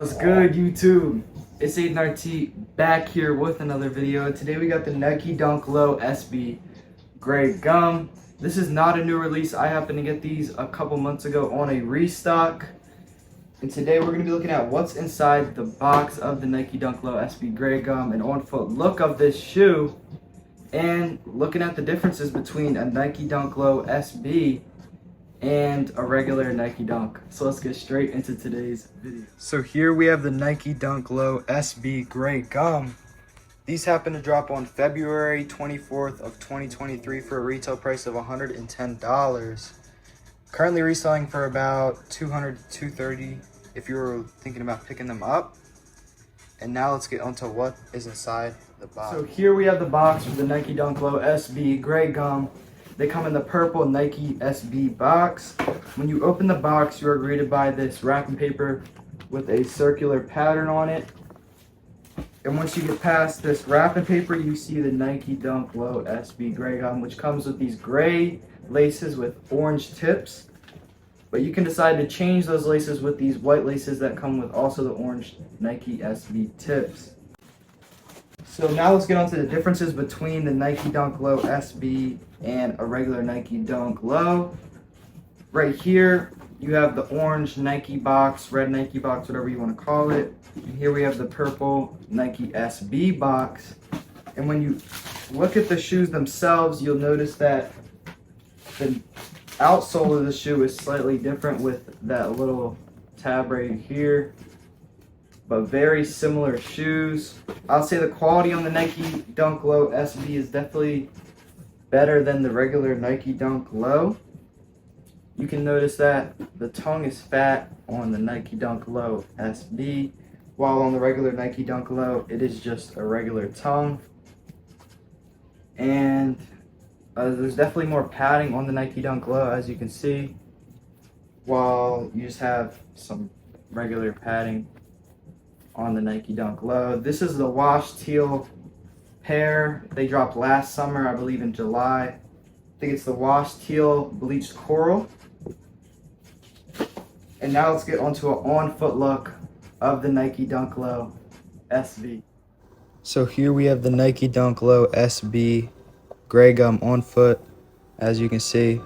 What's good, YouTube? It's Aiden back here with another video. Today we got the Nike Dunk Low SB Gray Gum. This is not a new release. I happened to get these a couple months ago on a restock. And today we're going to be looking at what's inside the box of the Nike Dunk Low SB Gray Gum, an on-foot look of this shoe, and looking at the differences between a Nike Dunk Low SB and a regular Nike Dunk. So let's get straight into today's video. So here we have the Nike Dunk Low SB Gray Gum. These happen to drop on February 24th of 2023 for a retail price of $110. Currently reselling for about $200 to $230 if you were thinking about picking them up. And now let's get onto what is inside the box. So here we have the box for the Nike Dunk Low SB Gray Gum. They come in the purple Nike SB box. When you open the box, you are greeted by this wrapping paper with a circular pattern on it. And once you get past this wrapping paper, you see the Nike Dunk Low SB Gray Gum, which comes with these gray laces with orange tips. But you can decide to change those laces with these white laces that come with also the orange Nike SB tips. So now let's get on to the differences between the Nike Dunk Low SB and a regular Nike Dunk Low. Right here, you have the orange Nike box, red Nike box, whatever you want to call it. And here we have the purple Nike SB box. And when you look at the shoes themselves, you'll notice that the outsole of the shoe is slightly different with that little tab right here. But very similar shoes. I'll say the quality on the Nike Dunk Low SB is definitely better than the regular Nike Dunk Low. You can notice that the tongue is fat on the Nike Dunk Low SB, while on the regular Nike Dunk Low, it is just a regular tongue. And there's definitely more padding on the Nike Dunk Low, as you can see, while you just have some regular padding on the Nike Dunk Low. This is the wash teal pair. They dropped last summer, I believe in July. I think it's the wash teal bleached coral. And now let's get onto an on-foot look of the Nike Dunk Low SB. So here we have the Nike Dunk Low SB Gray Gum on foot, as you can see.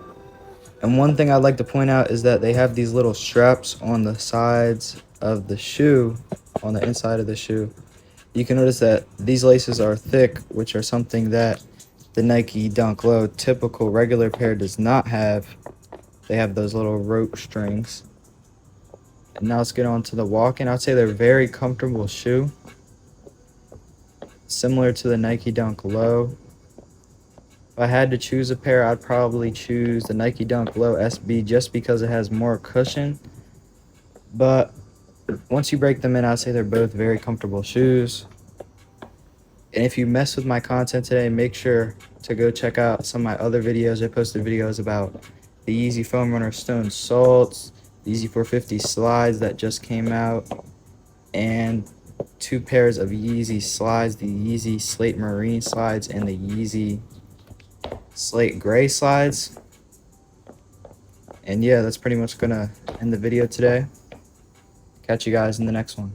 And one thing I'd like to point out is that they have these little straps on the sides of the shoe, on the inside of the shoe. You can notice that these laces are thick, which are something that the Nike Dunk Low typical regular pair does not have. They have those little rope strings. And now let's get on to the walk-in. I'd say they're a very comfortable shoe, similar to the Nike Dunk Low. If I had to choose a pair, I'd probably choose the Nike Dunk Low SB just because it has more cushion. But once you break them in, I'd say they're both very comfortable shoes. And if you mess with my content today, make sure to go check out some of my other videos. I posted videos about the Yeezy Foam Runner Stone Salts, the Yeezy 450 slides that just came out, and two pairs of Yeezy slides, the Yeezy Slate Marine slides and the Yeezy Slate Gray slides. And yeah, that's pretty much gonna end the video today. Catch you guys in the next one.